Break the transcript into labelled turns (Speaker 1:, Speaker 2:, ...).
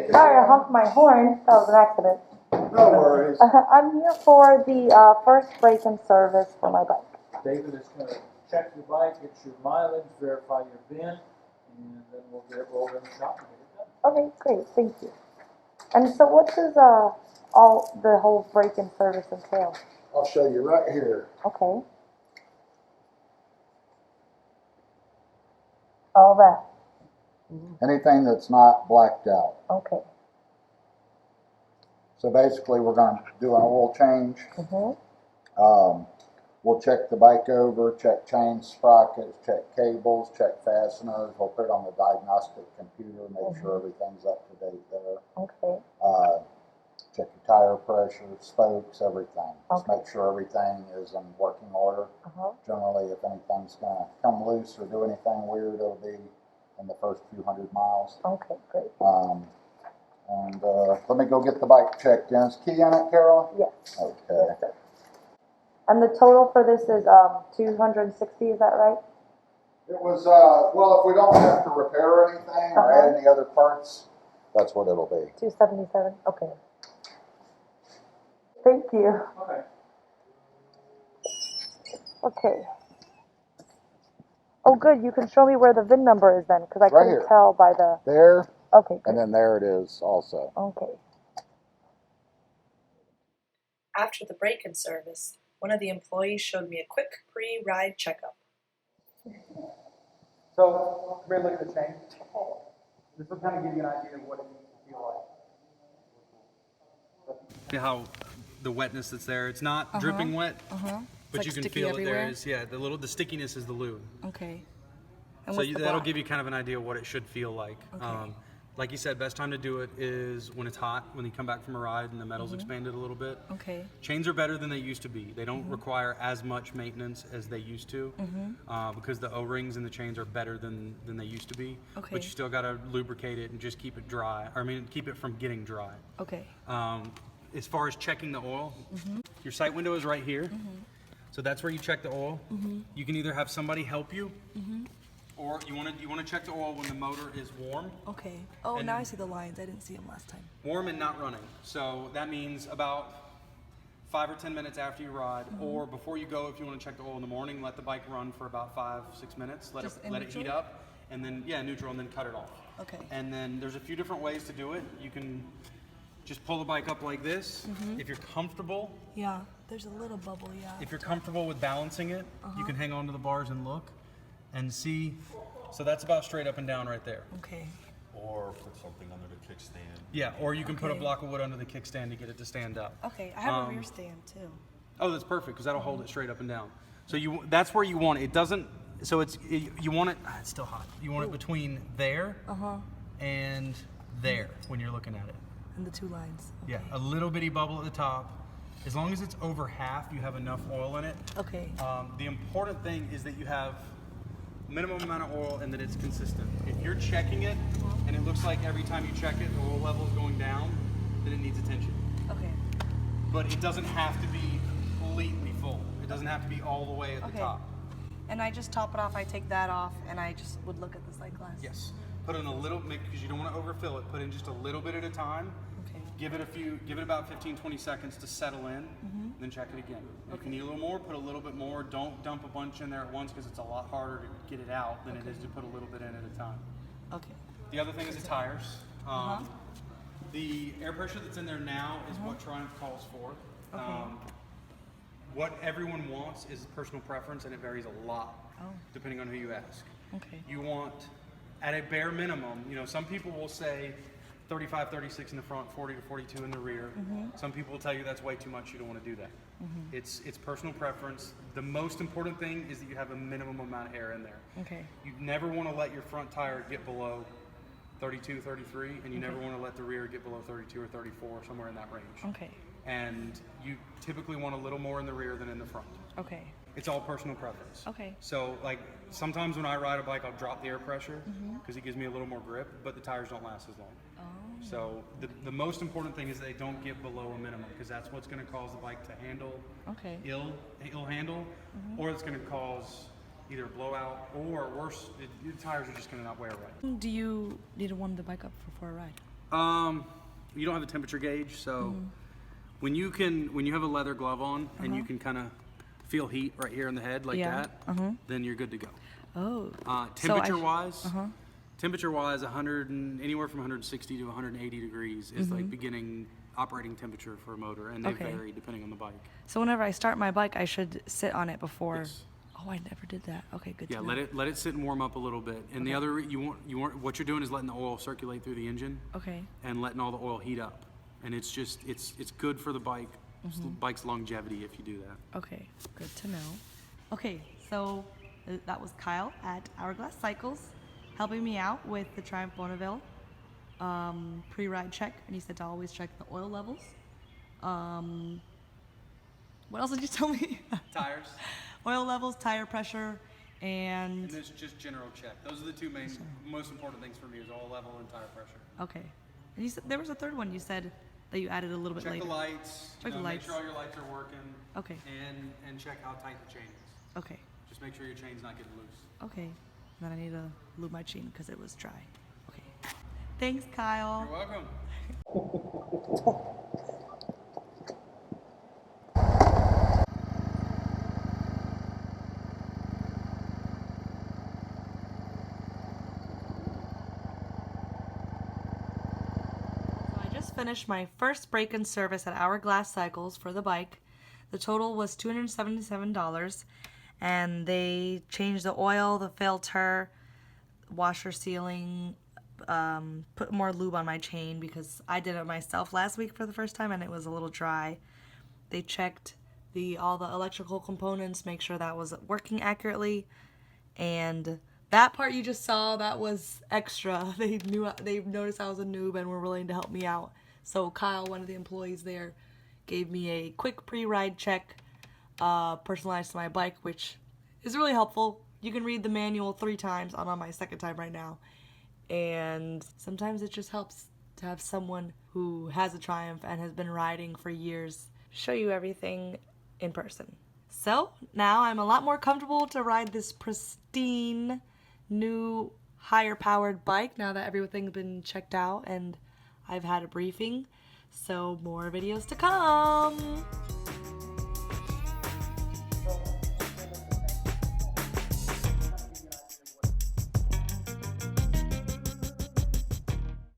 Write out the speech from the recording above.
Speaker 1: Okay. Sorry, I honked my horn. That was an accident.
Speaker 2: No worries.
Speaker 1: I'm here for the first break-in service for my bike.
Speaker 3: David is going to check your bike, get your mileage, verify your VIN, and then we'll get it rolled in the shop and get it done.
Speaker 1: Okay, great. Thank you. And so what does all the whole break-in service entail?
Speaker 2: I'll show you right here.
Speaker 1: Okay. All that.
Speaker 2: Anything that's not blacked out.
Speaker 1: Okay.
Speaker 2: So basically, we're going to do an oil change.
Speaker 1: Mm-hmm.
Speaker 2: We'll check the bike over, check chain sprockets, check cables, check fasteners. We'll put it on the diagnostic computer, make sure everything's up to date there.
Speaker 1: Okay.
Speaker 2: Check your tire pressure, spokes, everything. Just
Speaker 1: Okay.
Speaker 2: make sure everything is in working order. Generally, if anything's going to come loose or do anything weird, it'll be in the first few hundred miles.
Speaker 1: Okay, great.
Speaker 2: And let me go get the bike checked in. Is key in it, Carol?
Speaker 1: Yes.
Speaker 2: Okay.
Speaker 1: Yes, sir. And the total for this is 260, is that right?
Speaker 2: It was, well, if we don't have to repair anything or add any other parts, that's what it'll be.
Speaker 1: 277? Okay. Thank you.
Speaker 3: Okay.
Speaker 1: Okay. Oh, good. You can show me where the VIN number is then, because I couldn't
Speaker 2: here.
Speaker 1: tell by the...
Speaker 2: There,
Speaker 1: Okay, good.
Speaker 2: and then there it is also.
Speaker 1: Okay.
Speaker 4: After the break-in service, one of the employees showed me a quick pre-ride checkup.
Speaker 3: So, come here, look at the chain. This will kind of give you an idea of what it needs to feel like.
Speaker 5: See how the wetness that's there, it's not dripping wet, but
Speaker 6: like
Speaker 5: you can
Speaker 6: sticky
Speaker 5: feel
Speaker 6: everywhere?
Speaker 5: it there is, yeah, the stickiness is the lube.
Speaker 6: Okay. And
Speaker 5: So
Speaker 6: what's the
Speaker 5: that'll
Speaker 6: black?
Speaker 5: give you kind of an idea of what it should feel like.
Speaker 6: Okay.
Speaker 5: Like you said, best time to do it is when it's hot, when you come back from a ride and the metal's expanded a little bit.
Speaker 6: Okay.
Speaker 5: Chains are better than they used to be. They don't require as much maintenance as they used to because the O-rings and the chains are better than they used to be.
Speaker 6: Okay.
Speaker 5: But you still got to lubricate it and just keep it dry. Keep it from getting dry.
Speaker 6: Okay.
Speaker 5: As far as checking the oil, your sight window is right here. So that's where you check the oil. You can either have somebody help you, or you want to check the oil when the motor is warm.
Speaker 6: Okay. Oh,
Speaker 5: And-
Speaker 6: now I see the lines. I didn't see them last time.
Speaker 5: Warm and not running. So that means about 5 or 10 minutes after you ride, or before you go, if you want to check the oil in the morning, let the bike run for about 5-6 minutes. Let
Speaker 6: Just
Speaker 5: it
Speaker 6: in
Speaker 5: let it heat
Speaker 6: neutral?
Speaker 5: up, and then neutral, and then cut it off.
Speaker 6: Okay.
Speaker 5: And then there's a few different ways to do it. You can just pull the bike up like this. If you're comfortable,
Speaker 6: Yeah. There's a little bubble. Yeah.
Speaker 5: if you're comfortable with balancing it, you can hang on to the bars and look and see. So that's about straight up and down right there.
Speaker 6: Okay.
Speaker 7: Or put something under the kickstand.
Speaker 5: Yeah, or you can put a
Speaker 6: Okay.
Speaker 5: block of wood under the kickstand to get it to stand up.
Speaker 6: Okay. I have a rear stand too.
Speaker 5: Oh, that's perfect because that'll hold it straight up and down. So that's where you want it. It doesn't. So you want it. It's still hot. You want it between there and there when you're looking at it.
Speaker 6: And the two lines.
Speaker 5: Yeah, a little bitty bubble at the top. As long as it's over half, you have enough oil in it.
Speaker 6: Okay.
Speaker 5: The important thing is that you have minimum amount of oil and that it's consistent. If you're checking it and it looks like every time you check it, the oil level is going down, then it needs attention.
Speaker 6: Okay.
Speaker 5: But it doesn't have to be completely full. It doesn't have to be all the way at the
Speaker 6: Okay.
Speaker 5: top.
Speaker 6: And I just top it off. I take that off, and I just would look at the sight glass.
Speaker 5: Yes. Put in a little, because you don't want to overfill it. Put in just a little bit at a time.
Speaker 6: Okay.
Speaker 5: Give it about 15-20 seconds to settle in, then check it again. If you need a little more, put a little bit more. Don't dump a bunch in there at once because it's a lot harder to get it out than it is to put a little bit in at a time.
Speaker 6: Okay.
Speaker 5: The other thing is the tires. The air pressure that's in there now is what Triumph calls for. What everyone wants is personal preference, and it varies a lot depending on who you ask.
Speaker 6: Okay.
Speaker 5: You want, at a bare minimum, some people will say 35, 36 in the front, 40 to 42 in the rear. Some people will tell you that's way too much, you don't want to do that. It's personal preference. The most important thing is that you have a minimum amount of air in there.
Speaker 6: Okay.
Speaker 5: You never want to let your front tire get below 32, 33, and you never want to let the rear get below 32 or 34, somewhere in that range.
Speaker 6: Okay.
Speaker 5: And you typically want a little more in the rear than in the front.
Speaker 6: Okay.
Speaker 5: It's all personal preference.
Speaker 6: Okay.
Speaker 5: So, like, sometimes when I ride a bike, I'll drop the air pressure because it gives me a little more grip, but the tires don't last as long.
Speaker 6: Oh.
Speaker 5: So, the most important thing is they don't get below a minimum because that's what's going to cause the bike to handle ill handle, or it's going to cause either a blowout or worse, the tires are just going to not wear right.
Speaker 6: Do you need to warm the bike up for a ride?
Speaker 5: You don't have a temperature gauge, so when you have a leather glove on and you can kind of feel heat right here in the head like that, then you're good to go.
Speaker 6: Oh.
Speaker 5: Temperature wise, 100 and anywhere from 160 to 180 degrees is like beginning operating temperature for a motor, and they vary depending on the bike.
Speaker 6: So whenever I start my bike, I should sit on it before.
Speaker 5: Yes.
Speaker 6: Oh, I never did that. Okay, good.
Speaker 5: Yeah,
Speaker 6: to know.
Speaker 5: let it sit and warm up a little bit. And the other what you're doing is letting the oil circulate through the engine.
Speaker 6: Okay.
Speaker 5: And letting all the oil heat up. And it's just it's good for the bike, bike's longevity if you do that.
Speaker 6: Okay, good to know. Okay, so that was Kyle at Hourglass Cycles helping me out with the Triumph Bonneville pre-ride check, and he said to always check the oil levels. What else did you tell me?
Speaker 5: Tires.
Speaker 6: Oil levels, tire pressure,
Speaker 5: And there's just general check. Those are the two most important things for me is oil level and tire pressure.
Speaker 6: Okay. And you said there was a third one you said that you added a little bit
Speaker 5: Check
Speaker 6: later.
Speaker 5: the lights.
Speaker 6: Check the lights.
Speaker 5: Make sure all your lights are working.
Speaker 6: Okay.
Speaker 5: And check how tight the chain is.
Speaker 6: Okay.
Speaker 5: Just make sure your chain's not getting loose.
Speaker 6: Okay. And then I need to lube my chain because it was dry. Okay. Thanks, Kyle.
Speaker 5: You're welcome.
Speaker 6: Finished my first break-in service at Hourglass Cycles for the bike. The total was $277, and they changed the oil, the filter, washer sealing, put more lube on my chain because I did it myself last week for the first time and it was a little dry. They checked all the electrical components, make sure that was working accurately, and that part you just saw, that was extra. They noticed I was a noob and were willing to help me out. So Kyle, one of the employees there, gave me a quick pre-ride check, personalized to my bike, which is really helpful. You can read the manual 3 times. I'm on my 2nd time right now. And sometimes it just helps to have someone who has a Triumph and has been riding for years show you everything in person. So now I'm a lot more comfortable to ride this pristine, new, higher powered bike now that everything's been checked out and I've had a briefing. So more videos to come.